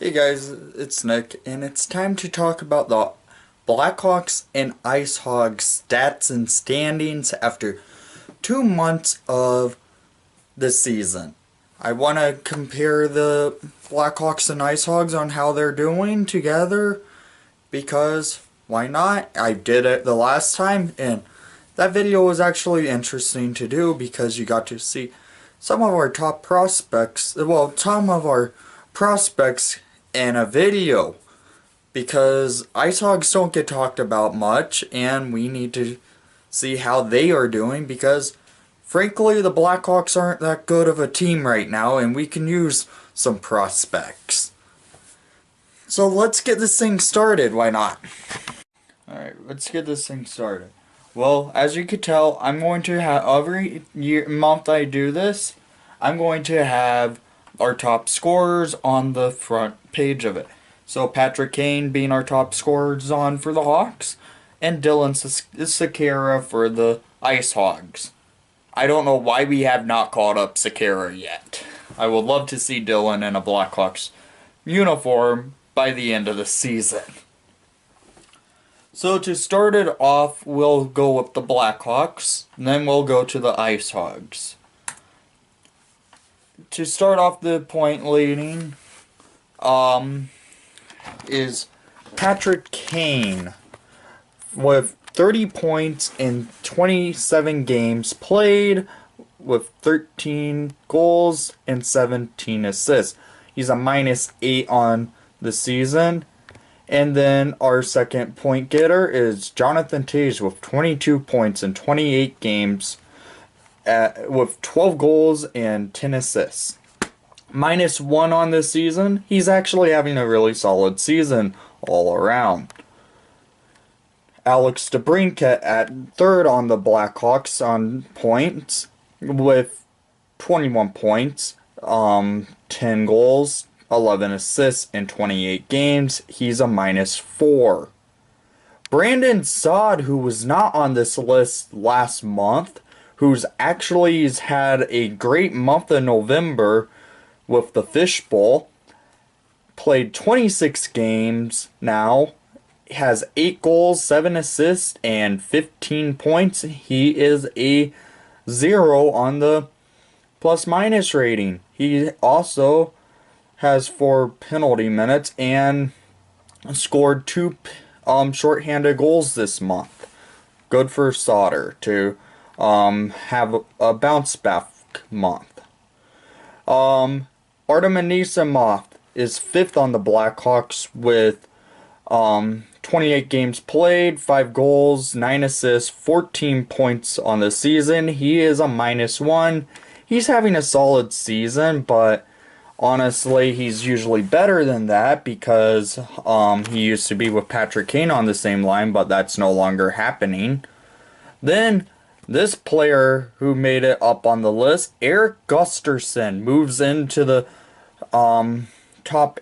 Hey guys, it's Nick, and it's time to talk about the Blackhawks and Icehogs stats and standings after 2 months of the season. I want to compare the Blackhawks and Icehogs on how they're doing together, because why not? I did it the last time, and that video was actually interesting to do because you got to see some of our top prospects, well, some of our prospects in a video, because Icehogs don't get talked about much, and we need to see how they are doing because, frankly, the Blackhawks aren't that good of a team right now, and we can use some prospects. So let's get this thing started, why not? Alright, let's get this thing started. Well, as you can tell, I'm going to have, every month I do this, I'm going to have our top scorers on the front page of it. So Patrick Kane being our top scorers on for the Hawks, and Dylan Sakara for the Icehogs. I don't know why we have not called up Sakara yet. I would love to see Dylan in a Blackhawks uniform by the end of the season. So to start it off, we'll go with the Blackhawks, and then we'll go to the Icehogs. To start off the point leading, is Patrick Kane with 30 points in 27 games played with 13 goals and 17 assists. He's a -8 on the season. And then our second point getter is Jonathan Toews with 22 points in 28 games with 12 goals and 10 assists. -1 on this season. He's actually having a really solid season all around. Alex DeBrincat at third on the Blackhawks on points with 21 points, 10 goals, 11 assists in 28 games. He's a -4. Brandon Saad, who was not on this list last month, who's actually had a great month in November with the Fishbowl, played 26 games now, has 8 goals, 7 assists, and 15 points. He is a 0 on the plus-minus rating. He also has 4 penalty minutes and scored 2 shorthanded goals this month. Good for Sauter to have a bounce back month. Artem Anisimov is 5th on the Blackhawks with 28 games played, 5 goals, 9 assists, 14 points on the season. He is a -1. He's having a solid season, but honestly, he's usually better than that because he used to be with Patrick Kane on the same line, but that's no longer happening. Then, this player who made it up on the list, Eric Gusterson, moves into the top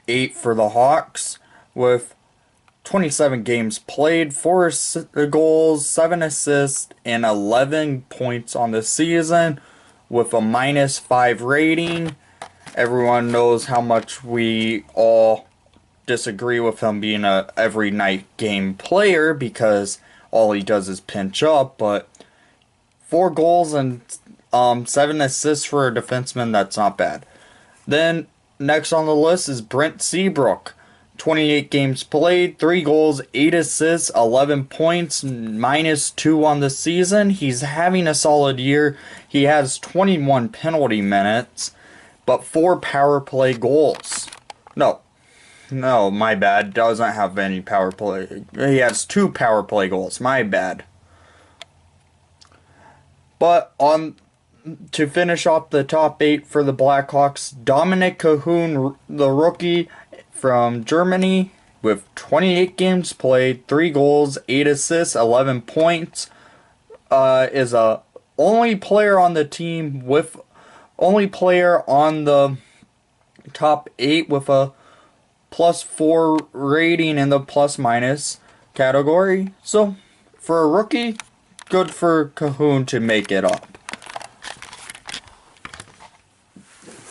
8 for the Hawks with 27 games played, 4 goals, 7 assists, and 11 points on the season with a -5 rating. Everyone knows how much we all disagree with him being a every night game player because all he does is pinch up, but 4 goals and 7 assists for a defenseman, that's not bad. Then next on the list is Brent Seabrook. 28 games played, 3 goals, 8 assists, 11 points, -2 on the season. He's having a solid year. He has 21 penalty minutes, but 4 power play goals. No, my bad. Doesn't have any power play. He has 2 power play goals. My bad. But to finish off the top 8 for the Blackhawks, Dominic Cahoon, the rookie from Germany, with 28 games played, 3 goals, 8 assists, 11 points, is a only player on the team with only player on the top 8 with a +4 rating in the plus-minus category. So for a rookie, good for Cahoon to make it up.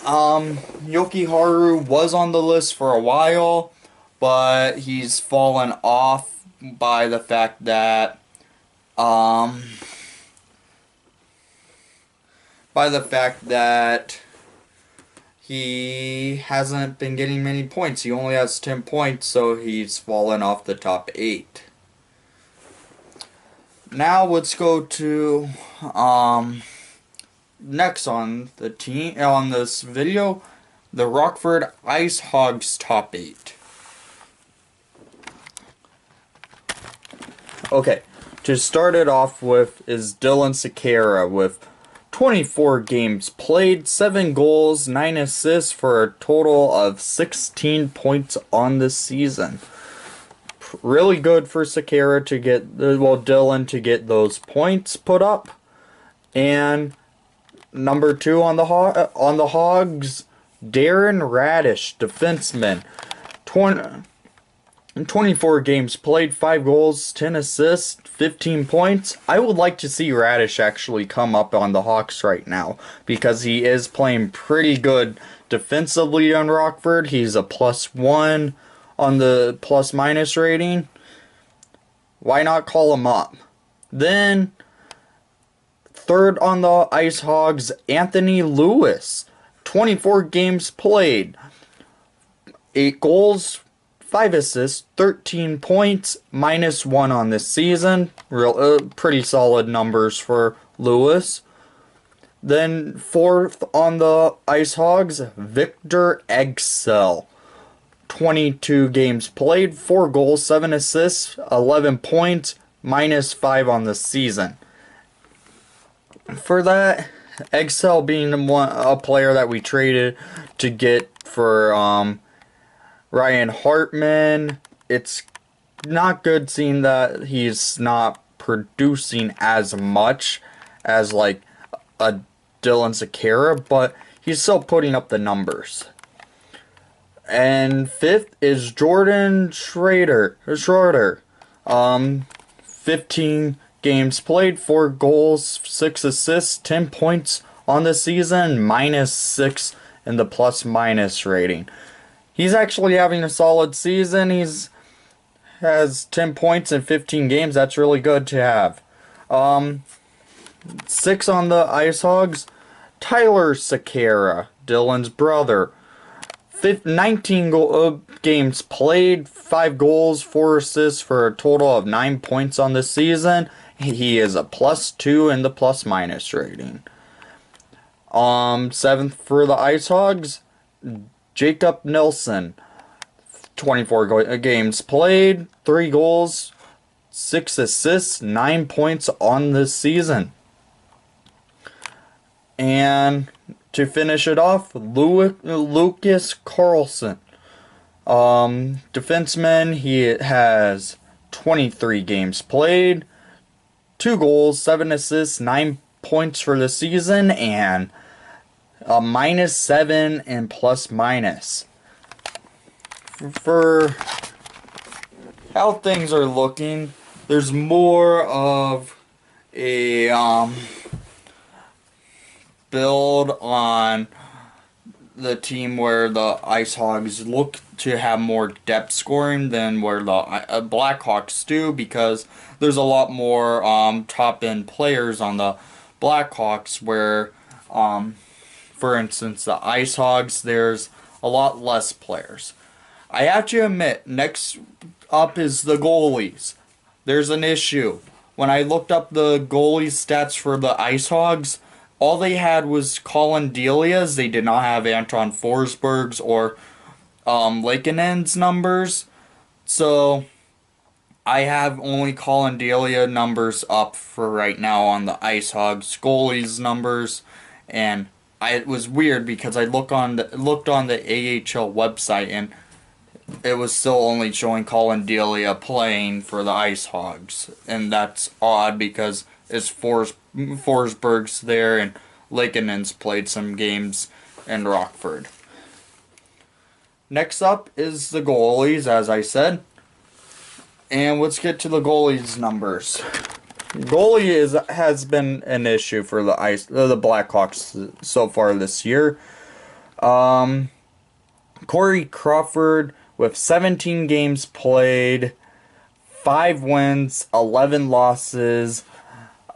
Yokiharu was on the list for a while, but he's fallen off by the fact that um he hasn't been getting many points. He only has 10 points, so he's fallen off the top 8. Now let's go to next on the team on this video, the Rockford Icehogs top 8. Okay, to start it off with is Dylan Sekera with 24 games played, 7 goals, 9 assists for a total of 16 points on the season. Really good for Sekera to get, Dylan to get those points put up. And number 2 on the Hogs, Darren Radish, defenseman, 24 games played, 5 goals, 10 assists, 15 points. I would like to see Radish actually come up on the Hawks right now, because he is playing pretty good defensively on Rockford. He's a +1 on the plus-minus rating. Why not call him up? Then, third on the Icehogs, Anthony Lewis, 24 games played, 8 goals, 5 assists, 13 points, -1 on this season. Pretty solid numbers for Lewis. Then fourth on the Icehogs, Victor Egsell, 22 games played, 4 goals, 7 assists, 11 points, -5 on the season. For that, Egsell being a player that we traded to get for Ryan Hartman, it's not good seeing that he's not producing as much as like a Dylan Sekera, but he's still putting up the numbers. And fifth is Jordan Schroeder. 15 games played, 4 goals, 6 assists, 10 points on the season, -6 in the plus-minus rating. He's actually having a solid season. Has 10 points in 15 games. That's really good to have. 6 on the Icehogs, Tyler Sekera, Dylan's brother. 19 games played, 5 goals, 4 assists for a total of 9 points on the season. He is a +2 in the plus-minus rating. 7th for the Icehogs, Jacob Nelson, 24 games played, 3 goals, 6 assists, 9 points on this season. And to finish it off, Lucas Carlson, defenseman. He has 23 games played, 2 goals, 7 assists, 9 points for the season, and a -7 in plus-minus. For how things are looking, there's more of a build on the team where the Icehogs look to have more depth scoring than where the Blackhawks do, because there's a lot more top-end players on the Blackhawks, where for instance, the Icehogs, there's a lot less players. I have to admit, next up is the goalies. There's an issue. When I looked up the goalie stats for the Icehogs, all they had was Colin Delia's. They did not have Anton Forsberg's or Lakinen's numbers. So I have only Colin Delia numbers up for right now on the Icehogs goalies numbers, and it was weird because I looked on the AHL website and it was still only showing Colin Delia playing for the Icehogs, and that's odd because it's Forsberg's there and Lakinen's played some games in Rockford. Next up is the goalies, as I said, and let's get to the goalies numbers. Goalie has been an issue for the Blackhawks so far this year. Um, Corey Crawford with 17 games played, 5 wins, 11 losses,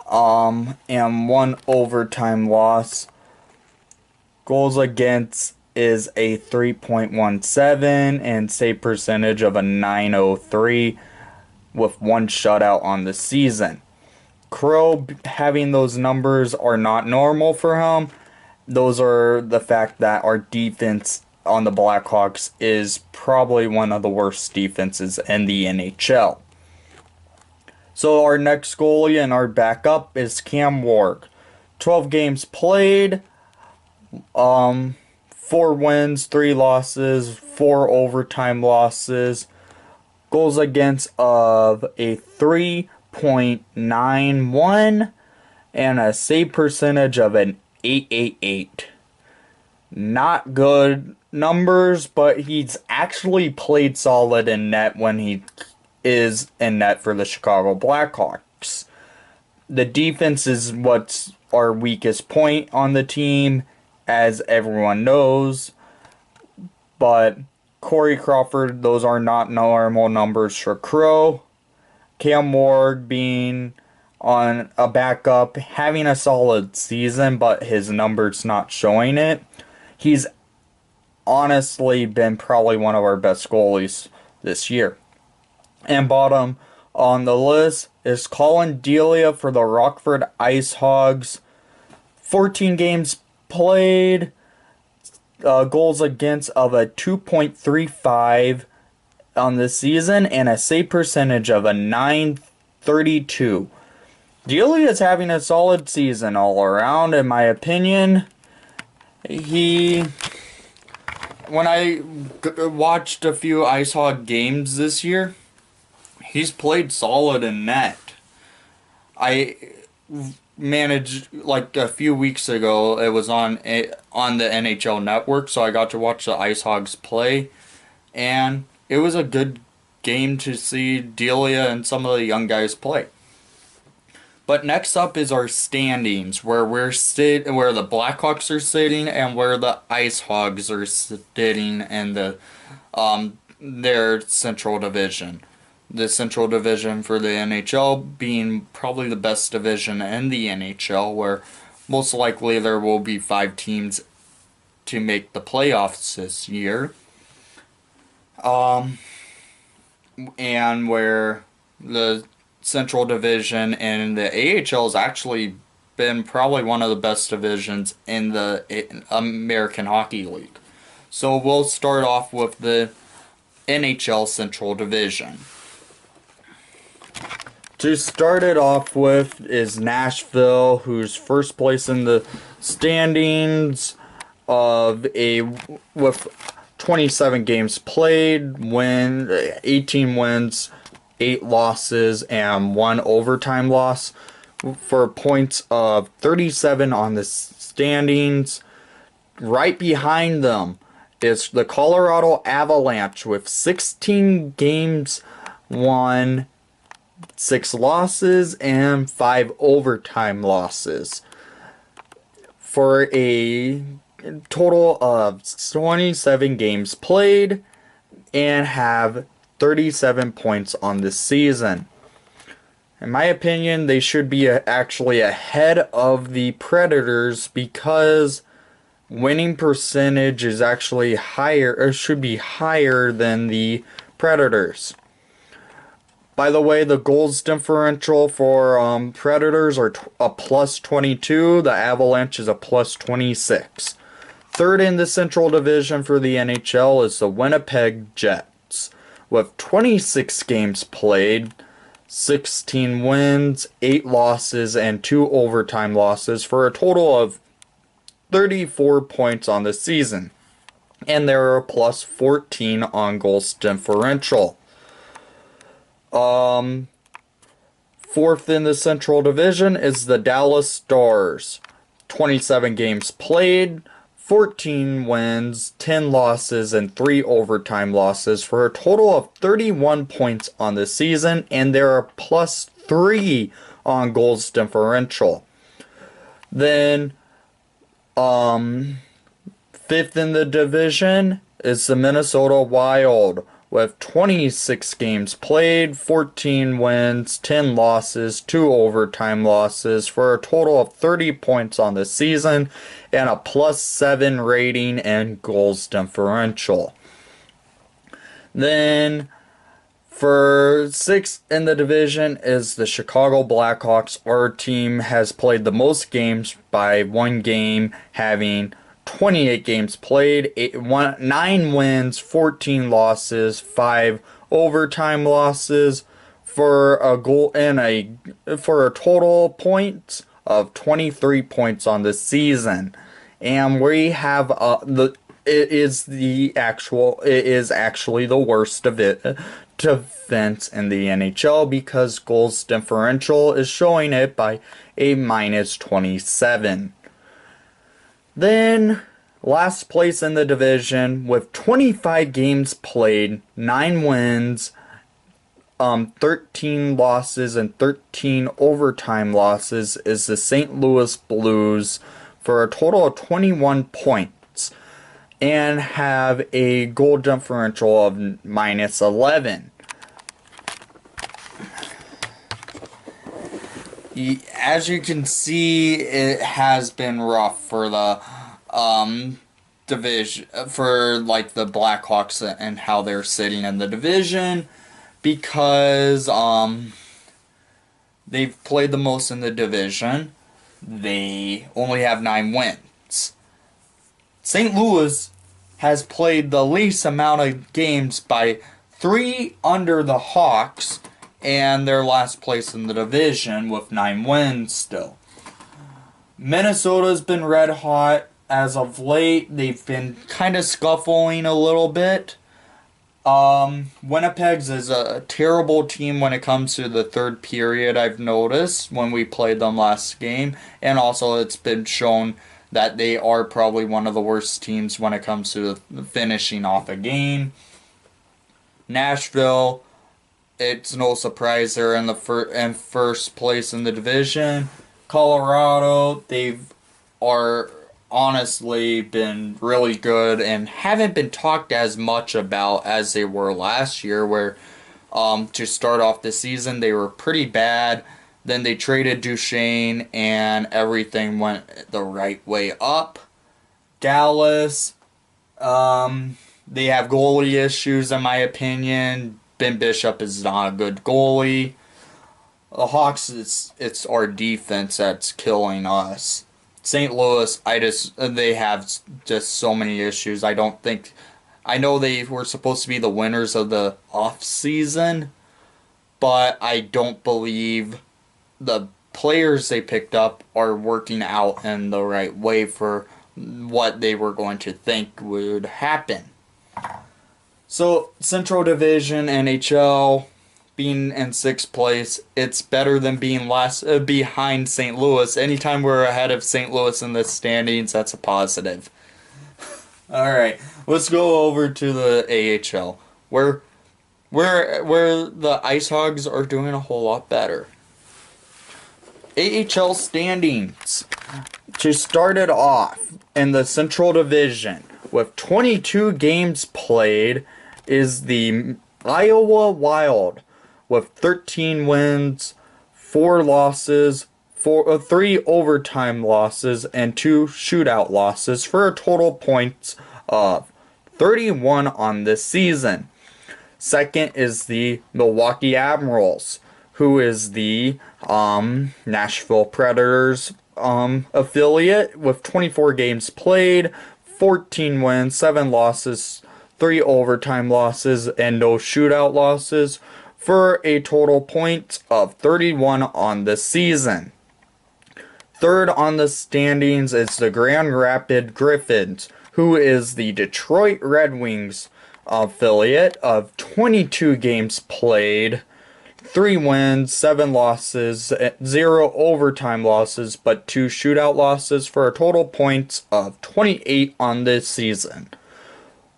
and 1 overtime loss. Goals against is a 3.17 and save percentage of a 903 with 1 shutout on the season. Crow having those numbers are not normal for him. Those are the fact that our defense on the Blackhawks is probably one of the worst defenses in the NHL. So our next goalie and our backup is Cam Ward. 12 games played, 4 wins, 3 losses, 4 overtime losses. Goals against of a 3.91 and a save percentage of an 888. Not good numbers, but he's actually played solid in net when he is in net for the Chicago Blackhawks. The defense is what's our weakest point on the team, as everyone knows. But Corey Crawford, those are not normal numbers for Crow. Cam Ward being on a backup, having a solid season, but his numbers not showing it. He's honestly been probably one of our best goalies this year. And bottom on the list is Colin Delia for the Rockford Icehogs. 14 games played, goals against of a 2.35 on the season, and a save percentage of a 932. Delia is having a solid season all around, in my opinion. When I watched a few Icehog games this year, he's played solid in net. I managed, like a few weeks ago, it was on the NHL Network, so I got to watch the Icehogs play, and it was a good game to see Delia and some of the young guys play. But next up is our standings, where where the Blackhawks are sitting and where the Icehogs are sitting in the their Central Division. The Central Division for the NHL being probably the best division in the NHL, where most likely there will be 5 teams to make the playoffs this year. And where the Central Division and the AHL has actually been probably one of the best divisions in the American Hockey League. So we'll start off with the NHL Central Division. To start it off with is Nashville, who's first place in the standings with 27 games played, 18 wins, 8 losses, and 1 overtime loss, for points of 37 on the standings. Right behind them is the Colorado Avalanche with 16 games won, 6 losses, and 5 overtime losses, for a total of 27 games played, and have 37 points on this season. In my opinion, they should be actually ahead of the Predators, because winning percentage is actually higher, or should be higher than the Predators. By the way, the goals differential for Predators are a plus 22. The Avalanche is a plus 26. Third in the Central Division for the NHL is the Winnipeg Jets, with 26 games played, 16 wins, 8 losses, and 2 overtime losses, for a total of 34 points on the season. And they're a plus 14 on goals differential. Fourth in the Central Division is the Dallas Stars. 27 games played, 14 wins, 10 losses, and 3 overtime losses, for a total of 31 points on the season, and they're a plus 3 on goals differential. Then, fifth Fifth in the division is the Minnesota Wild with 26 games played, 14 wins, 10 losses, 2 overtime losses for a total of 30 points on the season and a +7 rating and goals differential. Then for sixth in the division is the Chicago Blackhawks. Our team has played the most games by 1 game, having 28 games played, 9 wins, 14 losses, 5 overtime losses for a total points of 23 points on the season. And we have it is actually the worst defense in the NHL, because goals differential is showing it by a -27. Then, last place in the division with 25 games played, 9 wins, 13 losses, and 13 overtime losses is the St. Louis Blues for a total of 21 points and have a goal differential of -11. As you can see, it has been rough for the division, for like the Blackhawks and how they're sitting in the division, because they've played the most in the division. They only have 9 wins. St. Louis has played the least amount of games by 3 under the Hawks, and they're last place in the division with 9 wins still. Minnesota's been red hot as of late. They've been kind of scuffling a little bit. Winnipeg's is a terrible team when it comes to the third period, I've noticed, when we played them last game. And also it's been shown that they are probably one of the worst teams when it comes to finishing off a game. Nashville, it's no surprise they're in first place in the division. Colorado, are honestly been really good and haven't been talked as much about as they were last year, where to start off the season they were pretty bad. Then they traded Duchesne and everything went the right way up. Dallas, they have goalie issues in my opinion. Ben Bishop is not a good goalie. The Hawks, it's our defense that's killing us. St. Louis, they have just so many issues. I know they were supposed to be the winners of the off season, but I don't believe the players they picked up are working out in the right way for what they were going to think would happen. So, Central Division, NHL, being in 6th place, it's better than being behind St. Louis. Anytime we're ahead of St. Louis in the standings, that's a positive. Alright, let's go over to the AHL, where the Icehogs are doing a whole lot better. AHL Standings. To start it off, in the Central Division, with 22 games played, is the Iowa Wild, with 13 wins, 4 losses, 3 overtime losses, and 2 shootout losses for a total points of 31 on this season. Second is the Milwaukee Admirals, who is the Nashville Predators affiliate, with 24 games played, 14 wins, 7 losses, 3 overtime losses, and no shootout losses for a total points of 31 on the season. Third on the standings is the Grand Rapids Griffins, who is the Detroit Red Wings affiliate, of 22 games played, 3 wins, 7 losses, 0 overtime losses, but 2 shootout losses for a total points of 28 on this season.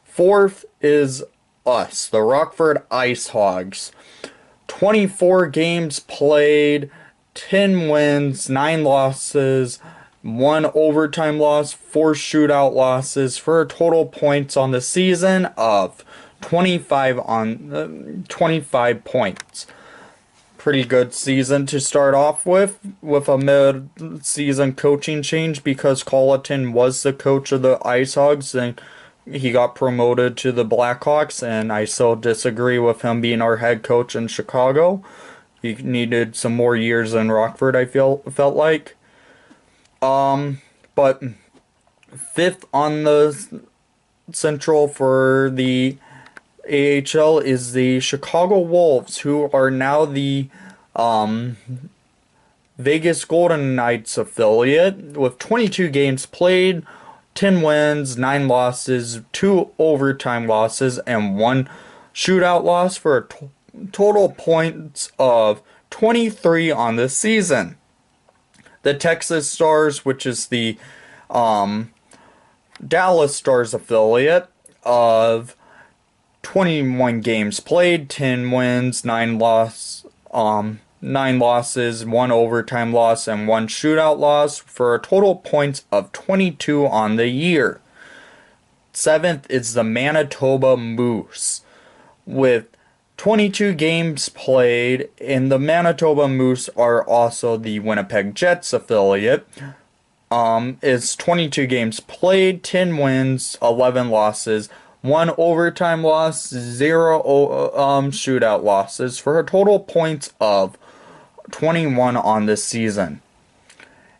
Fourth is us, the Rockford Icehogs. 24 games played, 10 wins, 9 losses, 1 overtime loss, 4 shootout losses for a total points on the season of 25 points. Pretty good season to start off with a mid-season coaching change because Colleton was the coach of the Icehogs and he got promoted to the Blackhawks, and I still disagree with him being our head coach in Chicago. He needed some more years in Rockford, I felt like. But fifth on the Central for the AHL is the Chicago Wolves, who are now the Vegas Golden Knights affiliate with 22 games played, 10 wins, 9 losses, 2 overtime losses, and 1 shootout loss for a total points of 23 on the season. The Texas Stars, which is the Dallas Stars affiliate, of 21 games played, 10 wins, 9 losses, 1 overtime loss, and 1 shootout loss for a total points of 22 on the year. 7th is the Manitoba Moose with 22 games played, and the Manitoba Moose are also the Winnipeg Jets affiliate. It's 22 games played, 10 wins, 11 losses, 1 overtime loss, 0 shootout losses for a total points of 21 on this season.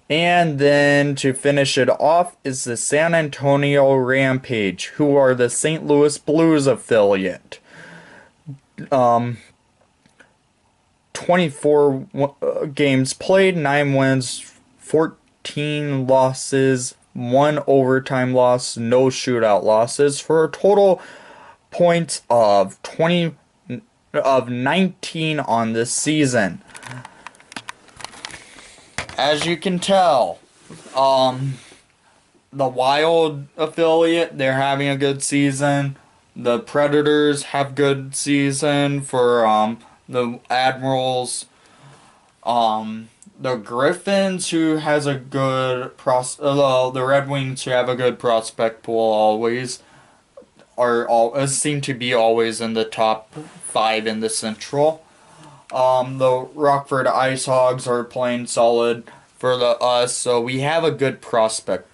And then to finish it off is the San Antonio Rampage, who are the St. Louis Blues affiliate. 24 games played, 9 wins, 14 losses, 1 overtime loss, no shootout losses for a total points of 19 on this season. As you can tell, the Wild affiliate, they're having a good season. The Predators have good season for the Admirals. The Griffins, who has a good the Red Wings, who have a good prospect pool always, seem to be always in the top 5 in the Central. The Rockford Icehogs are playing solid for us, so we have a good prospect.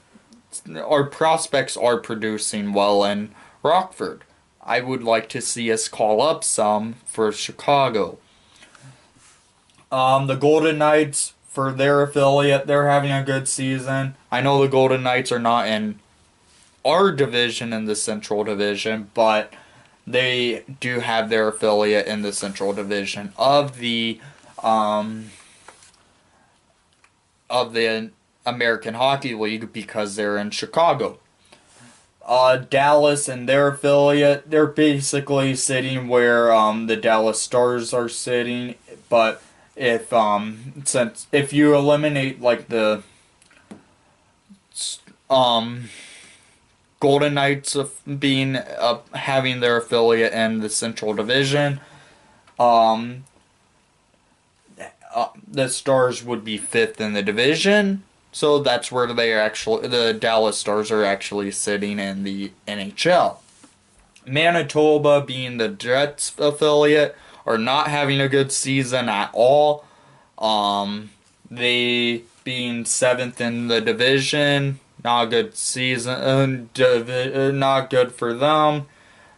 Our prospects are producing well in Rockford. I would like to see us call up some for Chicago. The Golden Knights, for their affiliate, they're having a good season. I know the Golden Knights are not in our division in the Central Division, but they do have their affiliate in the Central Division of the American Hockey League because they're in Chicago. Dallas and their affiliate, they're basically sitting where the Dallas Stars are sitting, but if you eliminate like the Golden Knights of being having their affiliate in the Central Division, the Stars would be 5th in the division. So that's where the Dallas Stars are actually sitting in the NHL. Manitoba, being the Jets affiliate, are not having a good season at all. They being 7th in the division, not a good season, not good for them.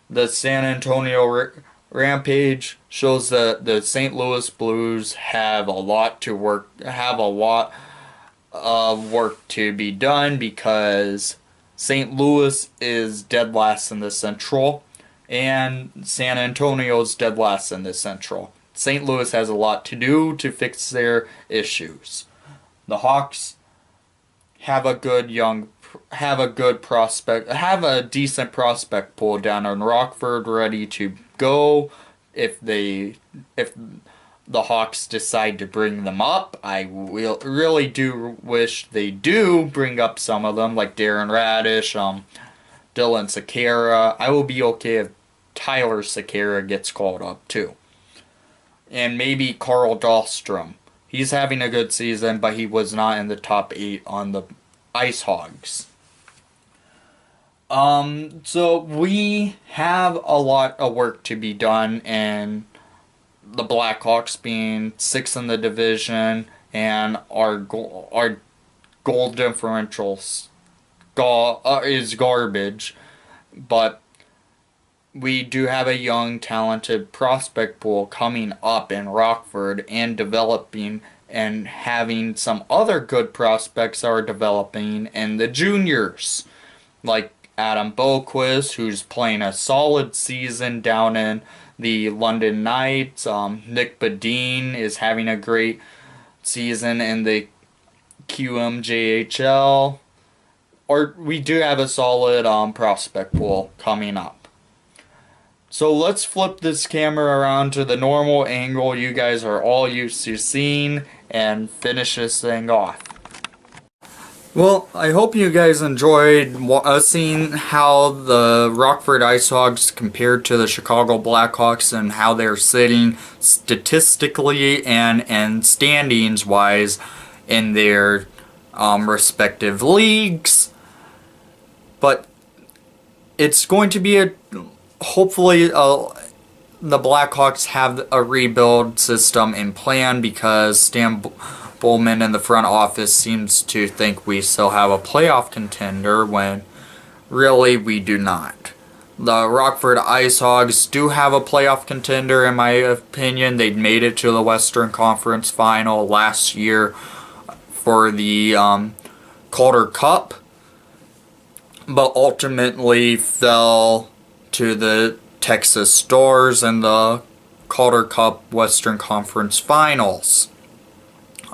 The San Antonio Rampage shows that the St. Louis Blues have a lot of work to be done because St. Louis is dead last in the Central and San Antonio's dead last in the Central. St. Louis has a lot to do to fix their issues. The Hawks have a decent prospect pool down in Rockford ready to go if the Hawks decide to bring them up. I really do wish they do bring up some of them, like Darren Radish, Dylan Sekera. I will be okay if Tyler Sekera gets called up too. And maybe Carl Dahlstrom. He's having a good season, but he was not in the top 8 on the Icehogs. So we have a lot of work to be done, and the Blackhawks being 6th in the division, and our goal differential is garbage. But we do have a young, talented prospect pool coming up in Rockford and developing, and having some other good prospects that are developing in the juniors, like Adam Boquist, who's playing a solid season down in the London Knights. Nick Badine is having a great season in the QMJHL. Or we do have a solid prospect pool coming up. So let's flip this camera around to the normal angle you guys are all used to seeing and finish this thing off. Well, I hope you guys enjoyed seeing how the Rockford Icehogs compared to the Chicago Blackhawks and how they're sitting statistically and standings wise in their respective leagues. But it's going to be hopefully the Blackhawks have a rebuild system in plan, because Stan Bowman in the front office seems to think we still have a playoff contender when really we do not. The Rockford Icehogs do have a playoff contender in my opinion. They made it to the Western Conference Final last year for the Calder Cup, but ultimately fell to the Texas Stars in the Calder Cup Western Conference Finals.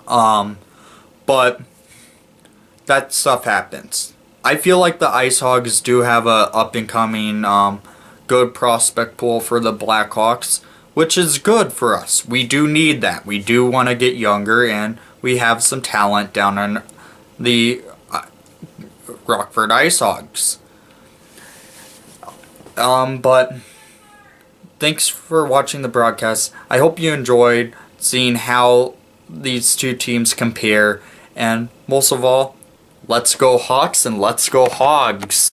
But that stuff happens. I feel like the Icehogs do have a up-and-coming good prospect pool for the Blackhawks, which is good for us. We do need that. We do want to get younger, and we have some talent down in the Rockford Icehogs. But thanks for watching the broadcast. I hope you enjoyed seeing how these two teams compare, and most of all, let's go Hawks and let's go Hogs.